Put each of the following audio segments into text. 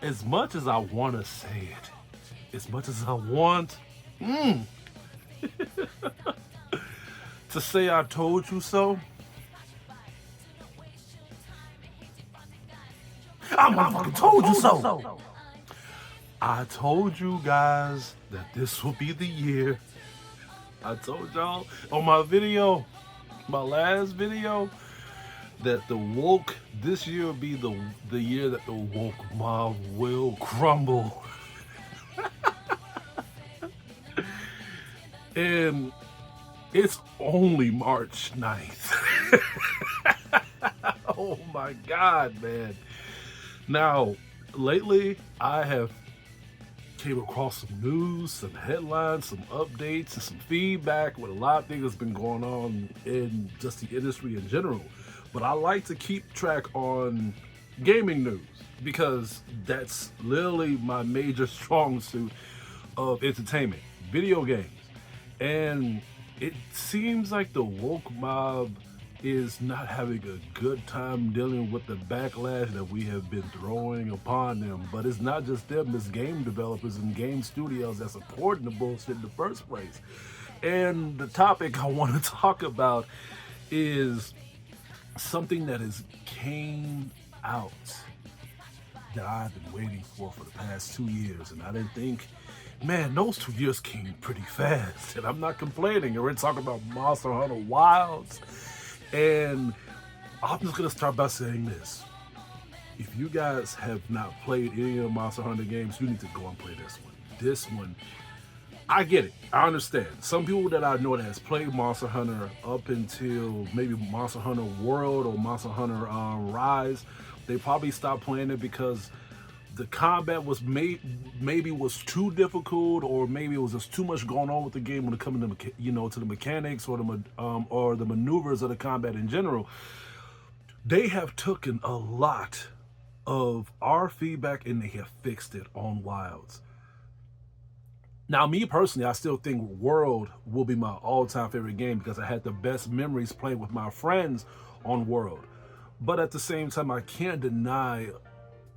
as much as I want to say it, as much as I want to say I told you so, I motherfucking told you so. I told you guys that this will be the year. I told y'all on my video, my last video, that the woke, this year will be the year that the woke mob will crumble. And it's only March 9th. Oh my God, man. Now, lately, I have came across some news, some headlines, some updates, and some feedback with a lot of things that's been going on in just the industry in general. But I like to keep track on gaming news because that's literally my major strong suit of entertainment, video games. And it seems like the woke mob is not having a good time dealing with the backlash that we have been throwing upon them. But it's not just them, it's game developers and game studios that supporting the bullshit in the first place. And the topic I want to talk about is something that has came out that I've been waiting for the past 2 years, and I didn't think, man, those 2 years came pretty fast, and I'm not complaining. We're talking about Monster Hunter Wilds, and I'm just gonna start by saying this. If you guys have not played any of the Monster Hunter games, you need to go and play this one. This one, I get it. I understand. Some people that I know that has played Monster Hunter up until maybe Monster Hunter World or Monster Hunter Rise, they probably stopped playing it because the combat was maybe was too difficult, or maybe it was just too much going on with the game when it comes to to the mechanics or the maneuvers of the combat in general. They have taken a lot of our feedback and they have fixed it on Wilds. Now, me personally, I still think World will be my all-time favorite game because I had the best memories playing with my friends on World. But at the same time, I can't deny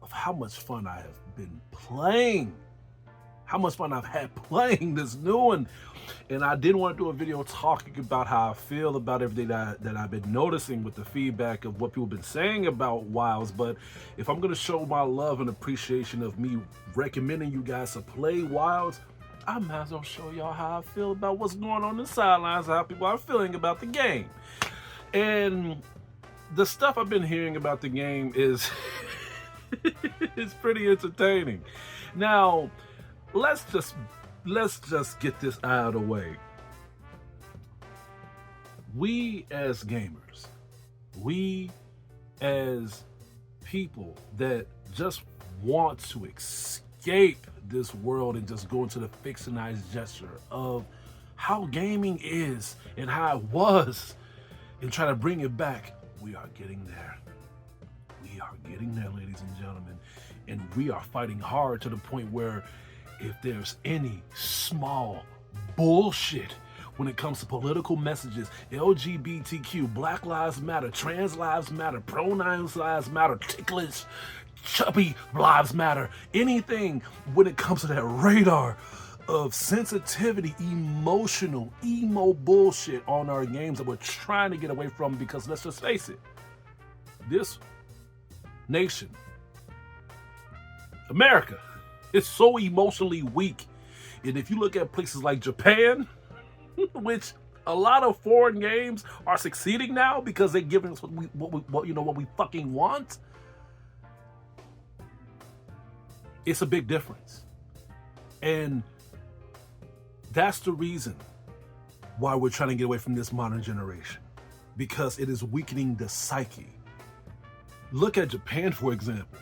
of how much fun I have been playing. How much fun I've had playing this new one. And I did want to do a video talking about how I feel about everything that I've been noticing with the feedback of what people have been saying about Wilds. But if I'm going to show my love and appreciation of me recommending you guys to play Wilds, I might as well show y'all how I feel about what's going on in the sidelines, how people are feeling about the game. And the stuff I've been hearing about the game is it's pretty entertaining. Now, let's just get this out of the way. We as gamers, we as people that just want to escape this world and just go into the fictionalized gesture of how gaming is and how it was and try to bring it back, we are getting there. We are getting there, ladies and gentlemen, and we are fighting hard to the point where if there's any small bullshit when it comes to political messages, LGBTQ, Black Lives Matter, Trans Lives Matter, Pronouns Lives Matter, ticklish, chubby lives matter, anything when it comes to that radar of sensitivity, emotional, emo bullshit on our games that we're trying to get away from, because let's just face it, this nation, America, is so emotionally weak. And if you look at places like Japan, which a lot of foreign games are succeeding now because they're giving us what we fucking want. It's a big difference. And that's the reason why we're trying to get away from this modern generation, because it is weakening the psyche. Look at Japan, for example.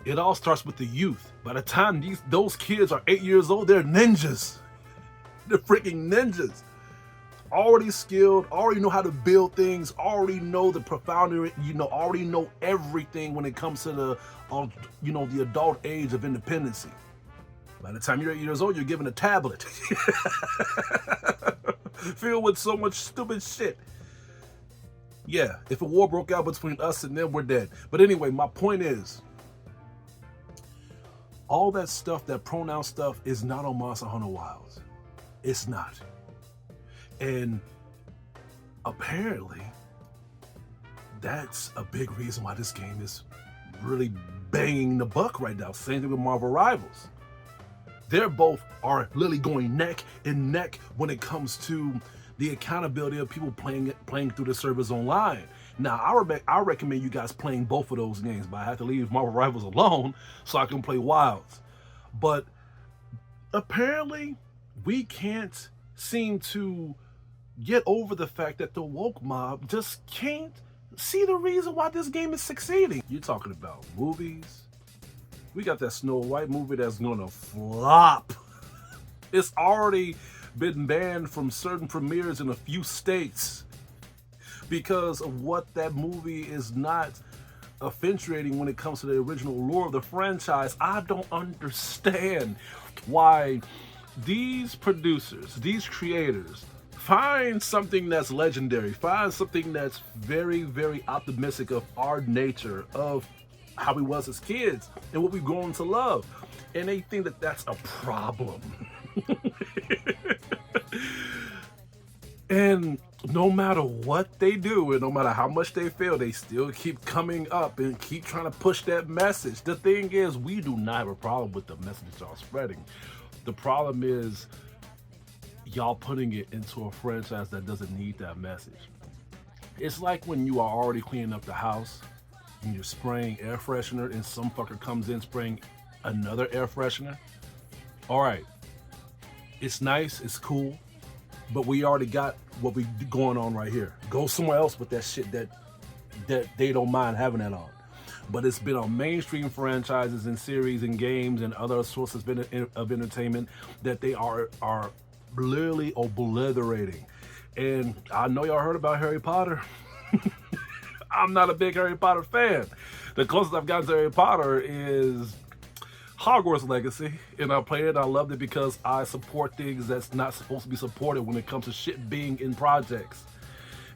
It all starts with the youth. By the time those kids are 8 years old, they're ninjas. They're freaking ninjas. Already skilled, already know how to build things, already know the profounder, already know everything when it comes to the adult age of independency. By the time you're 8 years old, you're given a tablet filled with so much stupid shit. Yeah, if a war broke out between us and them, we're dead. But anyway, my point is, All that stuff, that pronoun stuff, is not on Monster Hunter Wilds. It's not. And apparently, that's a big reason why this game is really banging the buck right now. Same thing with Marvel Rivals. They're both are literally going neck and neck when it comes to the accountability of people playing through the servers online. Now, I recommend you guys playing both of those games, but I have to leave Marvel Rivals alone so I can play Wilds. But apparently, we can't seem to get over the fact that the woke mob just can't see the reason why this game is succeeding. You're talking about movies. We got that Snow White movie that's gonna flop. It's already been banned from certain premieres in a few states because of what that movie is not accentuating when it comes to the original lore of the franchise. I don't understand why these producers, these creators, find something that's legendary, find something that's very, very optimistic of our nature, of how we was as kids and what we've grown to love, and they think that that's a problem. And no matter what they do and no matter how much they fail, they still keep coming up and keep trying to push that message. The thing is, we do not have a problem with the message y'all spreading. The problem is y'all putting it into a franchise that doesn't need that message. It's like when you are already cleaning up the house and you're spraying air freshener and some fucker comes in spraying another air freshener. All right, it's nice, it's cool, but we already got what we going on right here. Go somewhere else with that shit that they don't mind having that on. But it's been on mainstream franchises and series and games and other sources of entertainment that they are literally obliterating. And I know y'all heard about Harry Potter. I'm not a big Harry Potter fan. The closest I've gotten to Harry Potter is Hogwarts Legacy, and I played it. I loved it because I support things that's not supposed to be supported when it comes to shit being in projects.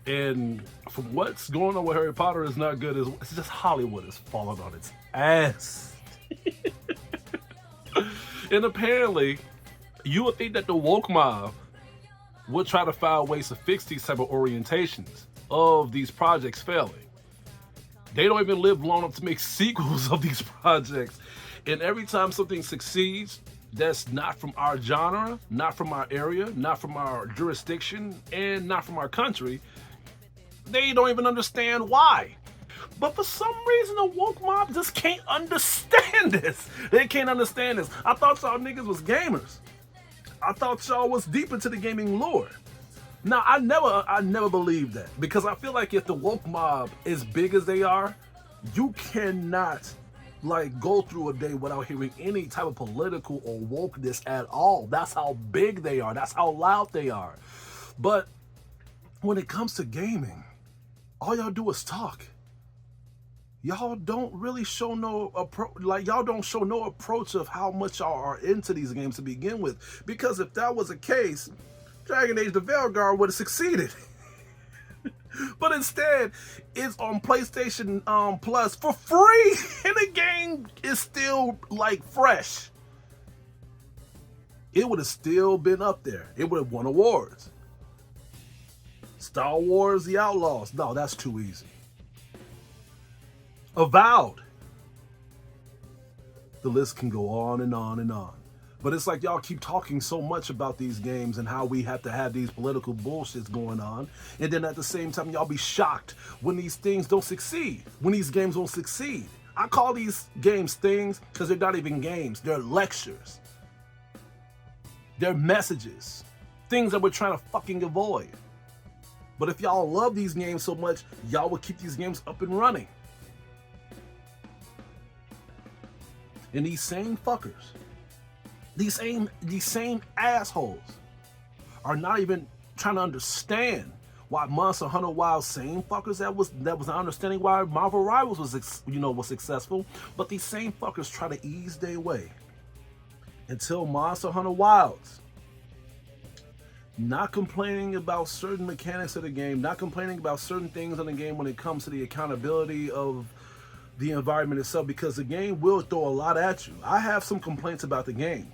And from what's going on with Harry Potter is not good. It's just Hollywood is falling on its ass. And apparently, you would think that the woke mob would try to find ways to fix these type of orientations of these projects failing. They don't even live long enough to make sequels of these projects. And every time something succeeds that's not from our genre, not from our area, not from our jurisdiction, and not from our country, they don't even understand why. But for some reason, the woke mob just can't understand this. They can't understand this. I thought y'all niggas was gamers. I thought y'all was deep into the gaming lore. Now, I never believed that, because I feel like if the woke mob is big as they are, you cannot go through a day without hearing any type of political or wokeness at all. That's how big they are. That's how loud they are. But when it comes to gaming, all y'all do is talk. Y'all don't really show no approach of how much y'all are into these games to begin with. Because if that was the case, Dragon Age the Veilguard would have succeeded. But instead, it's on PlayStation Plus for free, and the game is still fresh. It would have still been up there. It would have won awards. Star Wars: The Outlaws. No, that's too easy. Avowed. The list can go on and on and on. But it's like y'all keep talking so much about these games and how we have to have these political bullshits going on. And then at the same time, y'all be shocked when these things don't succeed, when these games don't succeed. I call these games things because they're not even games. They're lectures. They're messages. Things that we're trying to fucking avoid. But if y'all love these games so much, y'all will keep these games up and running. And these same fuckers, these same assholes are not even trying to understand why Monster Hunter Wilds, same fuckers that was not understanding why Marvel Rivals was successful, but these same fuckers try to ease their way until Monster Hunter Wilds, not complaining about certain mechanics of the game, not complaining about certain things in the game when it comes to the accountability of the environment itself, because the game will throw a lot at you. I have some complaints about the game,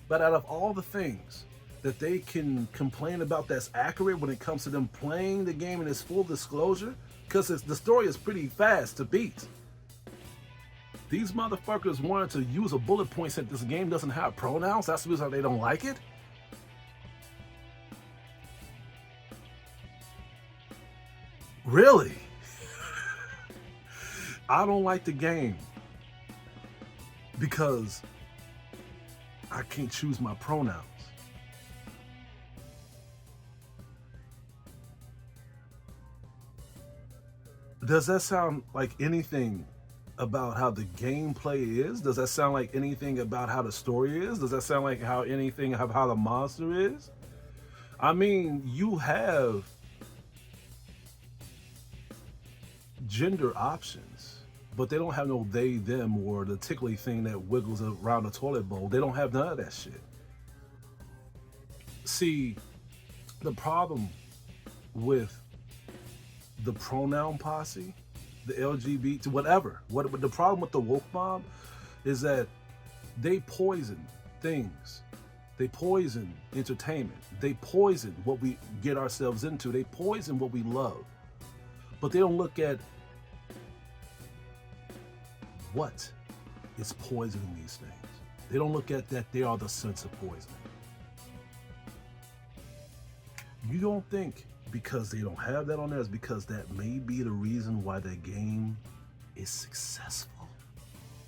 but out of all the things that they can complain about that's accurate when it comes to them playing the game in its full disclosure, because the story is pretty fast to beat. These motherfuckers wanted to use a bullet point that this game doesn't have pronouns. That's the reason they don't like it. Really? I don't like the game because I can't choose my pronouns. Does that sound like anything about how the gameplay is? Does that sound like anything about how the story is? Does that sound like anything of how the monster is? I mean, you have gender options, but they don't have no they, them, or the tickly thing that wiggles around the toilet bowl. They don't have none of that shit. See, the problem with the pronoun posse, the LGBT, whatever, what the problem with the woke mob is that they poison things. They poison entertainment. They poison what we get ourselves into. They poison what we love. But they don't look at what is poisoning these things. They don't look at that they are the sense of poisoning. You don't think because they don't have that on there is because that may be the reason why the game is successful.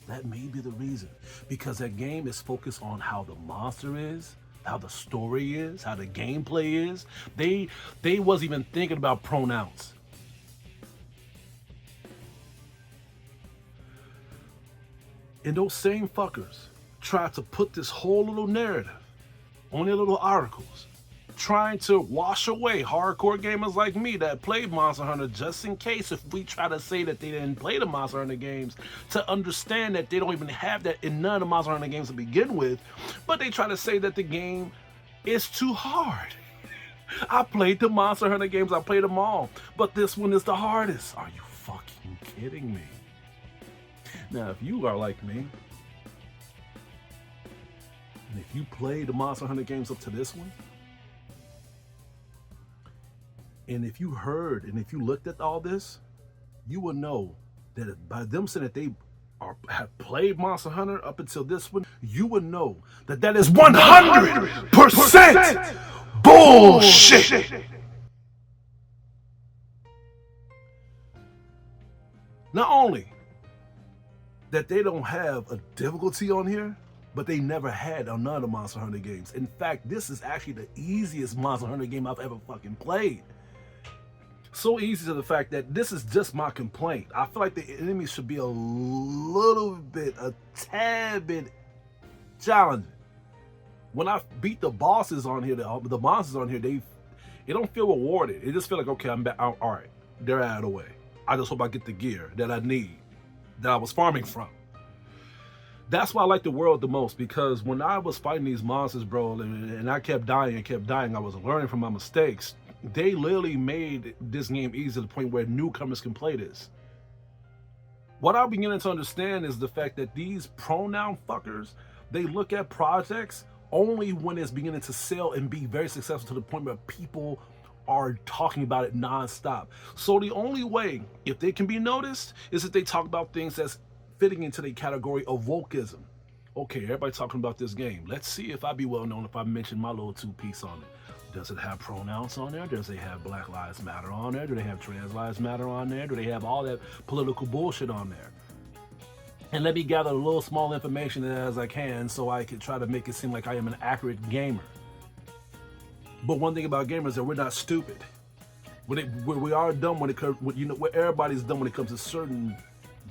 That may be the reason. Because that game is focused on how the monster is, how the story is, how the gameplay is. They wasn't even thinking about pronouns. And those same fuckers try to put this whole little narrative on their little articles, trying to wash away hardcore gamers like me that played Monster Hunter, just in case if we try to say that they didn't play the Monster Hunter games, to understand that they don't even have that in none of the Monster Hunter games to begin with, but they try to say that the game is too hard. I played the Monster Hunter games, I played them all, but this one is the hardest. Are you fucking kidding me? Now, if you are like me, and if you played the Monster Hunter games up to this one, and if you heard and if you looked at all this, you will know that by them saying that they have played Monster Hunter up until this one, you would know that that is 100% bullshit. Not only that they don't have a difficulty on here, but they never had on none of the Monster Hunter games. In fact, this is actually the easiest Monster Hunter game I've ever fucking played. So easy to the fact that this is just my complaint. I feel like the enemies should be a tad bit challenging. When I beat the bosses on here, the monsters on here, it don't feel rewarded. It just feel like, okay, I'm back. All right, they're out of the way. I just hope I get the gear that I need, that I was farming from. That's why I like the world the most, because when I was fighting these monsters, bro, and I kept dying, I was learning from my mistakes. They literally made this game easy to the point where newcomers can play this. What I'm beginning to understand is the fact that these pronoun fuckers, they look at projects only when it's beginning to sell and be very successful to the point where people are talking about it nonstop. So the only way, if they can be noticed, is if they talk about things that's fitting into the category of wokeism. Okay, everybody talking about this game. Let's see if I be well known if I mention my little two-piece on it. Does it have pronouns on there? Does it have Black Lives Matter on there? Do they have Trans Lives Matter on there? Do they have all that political bullshit on there? And let me gather a little small information as I can so I can try to make it seem like I am an accurate gamer. But one thing about gamers is that we're not stupid. We are dumb when it comes, everybody's dumb when it comes to certain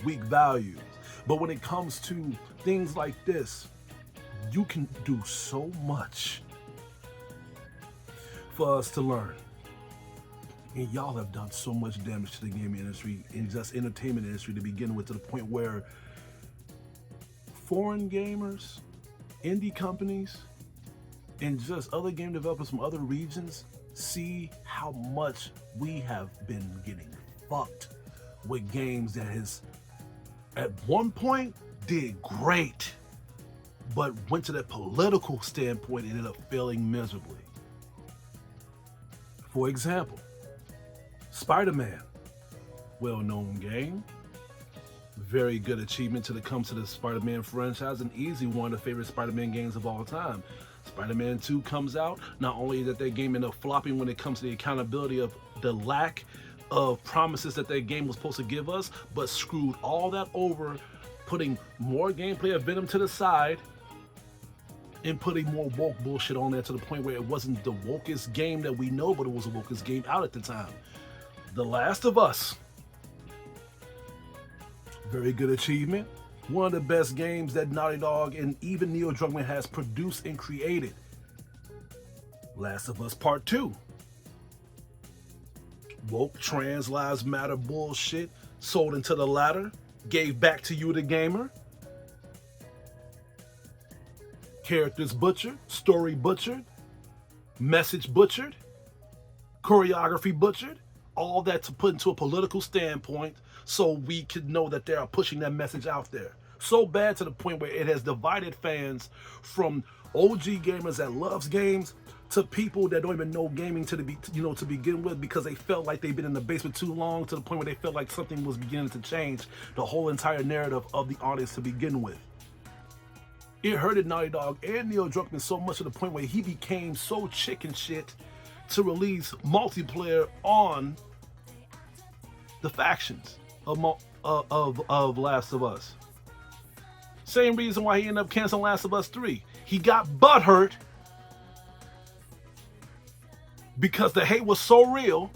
weak values. But when it comes to things like this, you can do so much for us to learn. And y'all have done so much damage to the gaming industry and just entertainment industry to begin with, to the point where foreign gamers, indie companies, and just other game developers from other regions see how much we have been getting fucked with games that has at one point did great, but went to that political standpoint and ended up failing miserably. For example, Spider-Man, well-known game, very good achievement till it comes to the Spider-Man franchise, and easily one of the favorite Spider-Man games of all time. Spider-Man 2 comes out, not only that game ended up flopping when it comes to the accountability of the lack of promises that game was supposed to give us, but screwed all that over, putting more gameplay of Venom to the side, and putting more woke bullshit on there to the point where it wasn't the wokest game that we know, but it was the wokest game out at the time. The Last of Us, very good achievement. One of the best games that Naughty Dog and even Neil Druckmann has produced and created. Last of Us Part 2. Woke trans lives matter bullshit sold into the ladder, gave back to you the gamer. Characters butchered, story butchered, message butchered, choreography butchered, all that to put into a political standpoint so we could know that they are pushing that message out there. So bad to the point where it has divided fans from OG gamers that loves games to people that don't even know gaming to begin with, because they felt like they've been in the basement too long, to the point where they felt like something was beginning to change the whole entire narrative of the audience to begin with. It hurted Naughty Dog and Neil Druckmann so much to the point where he became so chicken shit to release multiplayer on the factions of Last of Us. Same reason why he ended up canceling Last of Us 3. He got butthurt because the hate was so real.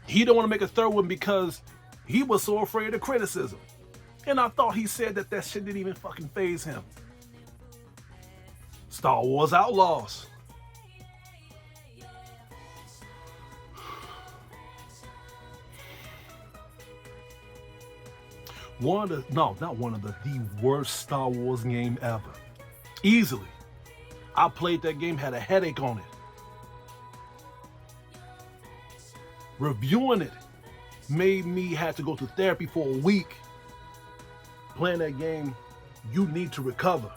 He didn't want to make a third one because he was so afraid of criticism. And I thought he said that shit didn't even fucking faze him. Star Wars Outlaws. The worst Star Wars game ever. Easily. I played that game, had a headache on it. Reviewing it made me have to go to therapy for a week. Playing that game, you need to recover.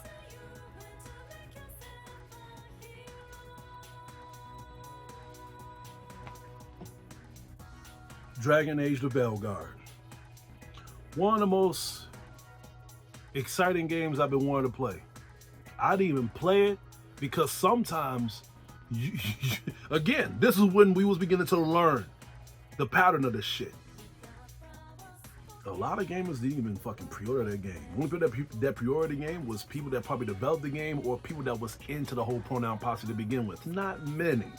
Dragon Age the Veilguard. One of the most exciting games I've been wanting to play. I didn't even play it because sometimes, again, this is when we was beginning to learn the pattern of this shit. A lot of gamers didn't even fucking pre-order their game. Only people that pre-ordered the game was people that probably developed the game or people that was into the whole pronoun posse to begin with. Not many.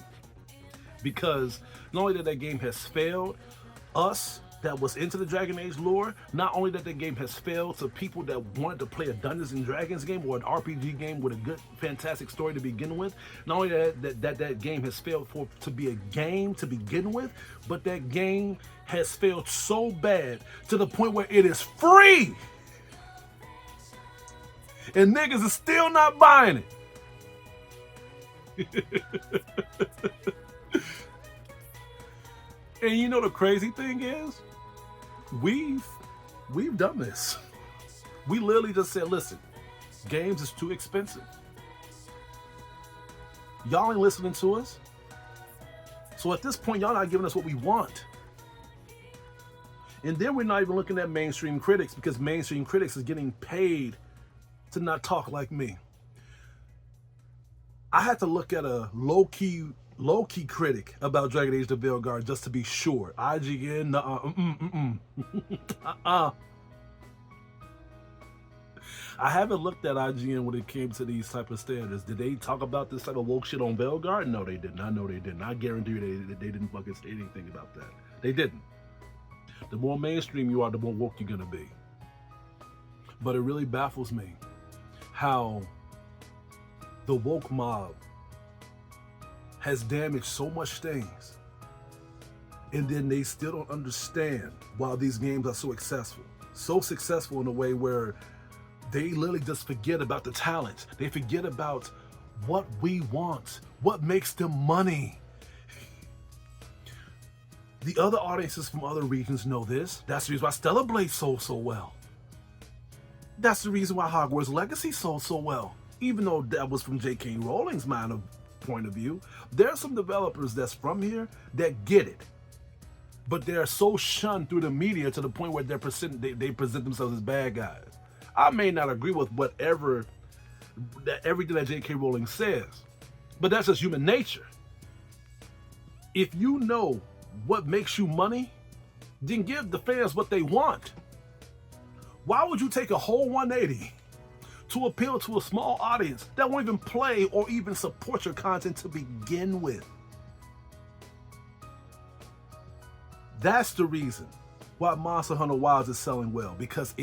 Because not only that game has failed us that was into the Dragon Age lore, not only that game has failed to people that wanted to play a Dungeons and Dragons game or an RPG game with a good, fantastic story to begin with, not only that game has failed to be a game to begin with, but that game has failed so bad to the point where it is free! And niggas are still not buying it. And you know the crazy thing is, we've done this. We literally just said, listen, games is too expensive. Y'all ain't listening to us. So at this point, y'all not giving us what we want. And then we're not even looking at mainstream critics, because mainstream critics is getting paid to not talk like me. I had to look at a low-key critic about Dragon Age the Veilguard just to be sure. IGN, I haven't looked at IGN when it came to these type of standards. Did they talk about this type of woke shit on Veilguard? No, they didn't. I know they didn't. I guarantee you they didn't fucking say anything about that. They didn't. The more mainstream you are, the more woke you're gonna be. But it really baffles me how the woke mob has damaged so much things, and then they still don't understand why these games are so successful in a way where they literally just forget about the talent. They forget about what we want, what makes them money. The other audiences from other regions know this. That's the reason why Stellar Blade sold so well. That's the reason why Hogwarts Legacy sold so well. Even though that was from J.K. Rowling's point of view, there are some developers that's from here that get it. But they're so shunned through the media to the point where they present themselves as bad guys. I may not agree with everything that J.K. Rowling says, but that's just human nature. If you know what makes you money, then give the fans what they want. Why would you take a whole 180 to appeal to a small audience that won't even play or even support your content to begin with? That's the reason why Monster Hunter Wilds is selling well, because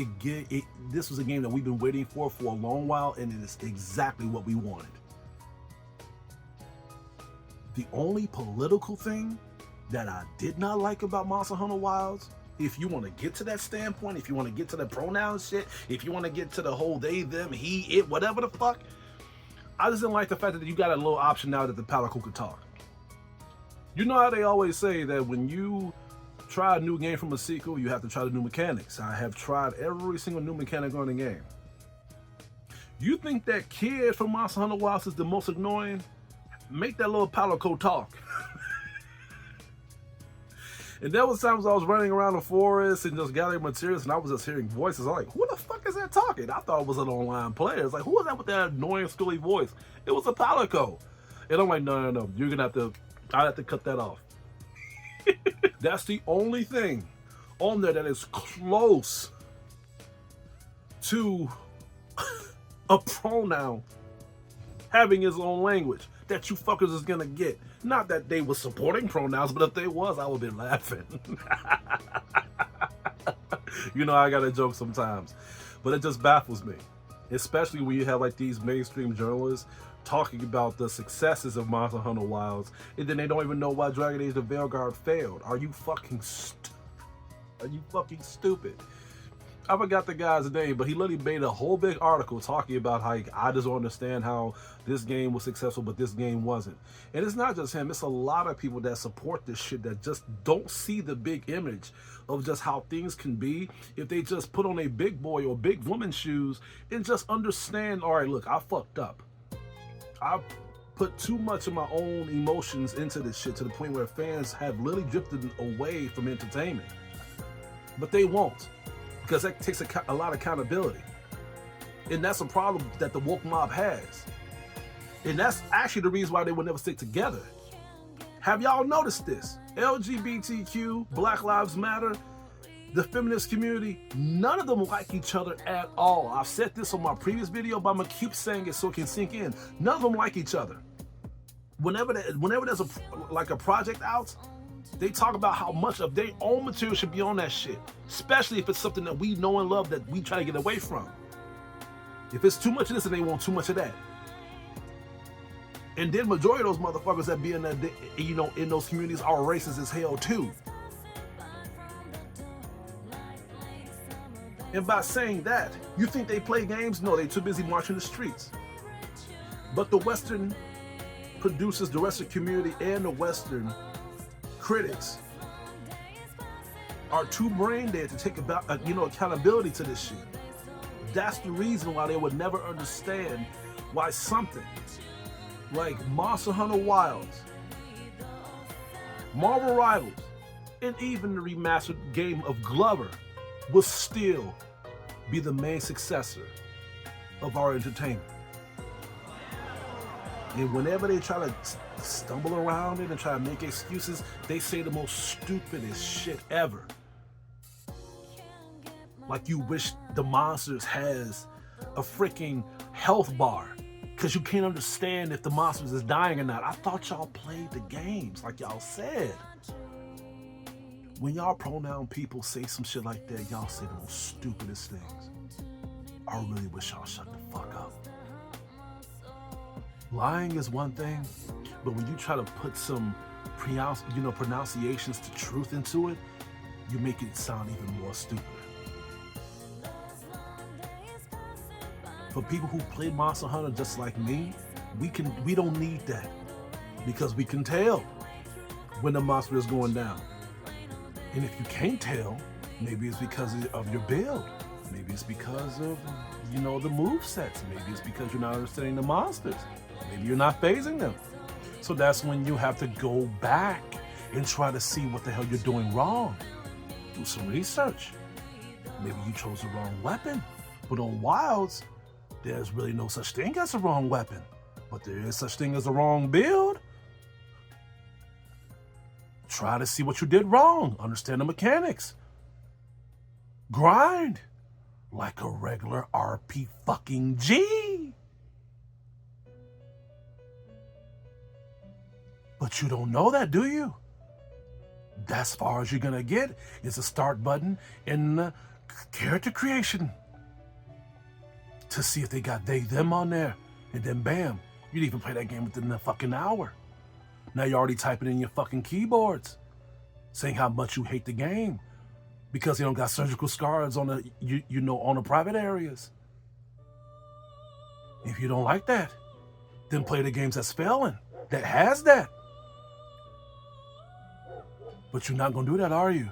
this was a game that we've been waiting for a long while, and it is exactly what we wanted. The only political thing that I did not like about Monster Hunter Wilds, if you want to get to that standpoint, if you want to get to the pronoun shit, if you want to get to the whole they, them, he, it, whatever the fuck, I just didn't like the fact that you got a little option now that the Palico could talk. You know how they always say that when you try a new game from a sequel, you have to try the new mechanics. I have tried every single new mechanic on the game. You think that kid from Monster Hunter Wilds is the most annoying? Make that little Palico talk. And there was times I was running around the forest and just gathering materials, and I was just hearing voices. I'm like, who the fuck is that talking? I thought it was an online player. It's like, who is that with that annoying, squilly voice? It was a Palico. And I'm like, no. You're gonna I'll have to cut that off. That's the only thing on there that is close to a pronoun having its own language that you fuckers is gonna get. Not that they were supporting pronouns, but if they was, I would be laughing. You know, I gotta joke sometimes, but it just baffles me, especially when you have like these mainstream journalists talking about the successes of Monster Hunter Wilds, and then they don't even know why Dragon Age the Veilguard failed. Are you fucking stupid? I forgot the guy's name, but he literally made a whole big article talking about how I just don't understand how this game was successful, but this game wasn't. And it's not just him, it's a lot of people that support this shit that just don't see the big image of just how things can be if they just put on a big boy or big woman shoes and just understand, all right, look, I fucked up. I put too much of my own emotions into this shit to the point where fans have literally drifted away from entertainment. But they won't, because that takes a lot of accountability. And that's a problem that the woke mob has. And that's actually the reason why they would never stick together. Have y'all noticed this? LGBTQ, Black Lives Matter, the feminist community, none of them like each other at all. I've said this on my previous video, but I'm gonna keep saying it so it can sink in. None of them like each other. Whenever there's a project out, they talk about how much of their own material should be on that shit, especially if it's something that we know and love that we try to get away from. If it's too much of this, then they want too much of that. And then majority of those motherfuckers that be in that, in those communities are racist as hell too. And by saying that, you think they play games? No, they too busy marching the streets. But the Western producers, the Western community, and the Western critics are too brain dead to take accountability to this shit. That's the reason why they would never understand why something like Monster Hunter Wilds, Marvel Rivals, and even the remastered game of Glover will still be the main successor of our entertainment. And whenever they try to stumble around it and try to make excuses, they say the most stupidest shit ever. Like you wish the Monsters has a freaking health bar because you can't understand if the Monsters is dying or not. I thought y'all played the games like y'all said. When y'all pronoun people say some shit like that, y'all say the most stupidest things. I really wish y'all shut the fuck up. Lying is one thing, but when you try to put some pronunciations to truth into it, you make it sound even more stupid. For people who play Monster Hunter just like me, we don't need that, because we can tell when the monster is going down. And if you can't tell, maybe it's because of your build. Maybe it's because of, the move sets. Maybe it's because you're not understanding the monsters. Maybe you're not phasing them. So that's when you have to go back and try to see what the hell you're doing wrong. Do some research. Maybe you chose the wrong weapon. But on Wilds, there's really no such thing as a wrong weapon. But there is such thing as a wrong build. Try to see what you did wrong. Understand the mechanics. Grind like a regular RP fucking G. But you don't know that, do you? That's as far as you're gonna get is a start button in the character creation to see if they got they, them on there. And then bam, you'd even play that game within a fucking hour. Now you're already typing in your fucking keyboards, saying how much you hate the game because they don't got surgical scars on on the private areas. If you don't like that, then play the games that's failing, that has that. But you're not gonna do that, are you?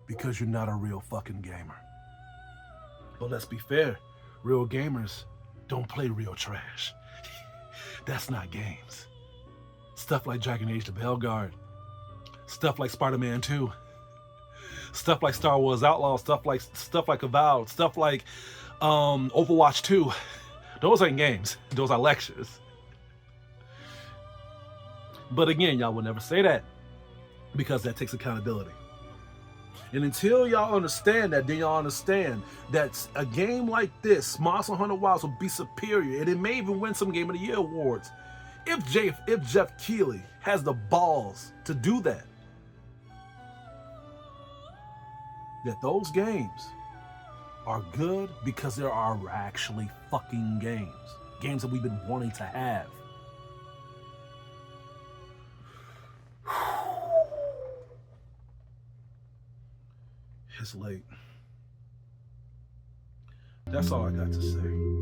Because you're not a real fucking gamer. But let's be fair, real gamers don't play real trash. That's not games. Stuff like Dragon Age the Belguard, stuff like Spider-Man 2, stuff like Star Wars Outlaw, stuff like Avowed, stuff like Overwatch 2. Those ain't games. Those are lectures. But again, y'all will never say that because that takes accountability. And until y'all understand that, then y'all understand that a game like this, Monster Hunter Wilds, will be superior, and it may even win some Game of the Year awards. If Jeff Keighley has the balls to do that, those games are good because there are actually fucking games that we've been wanting to have. It's late. That's all I got to say.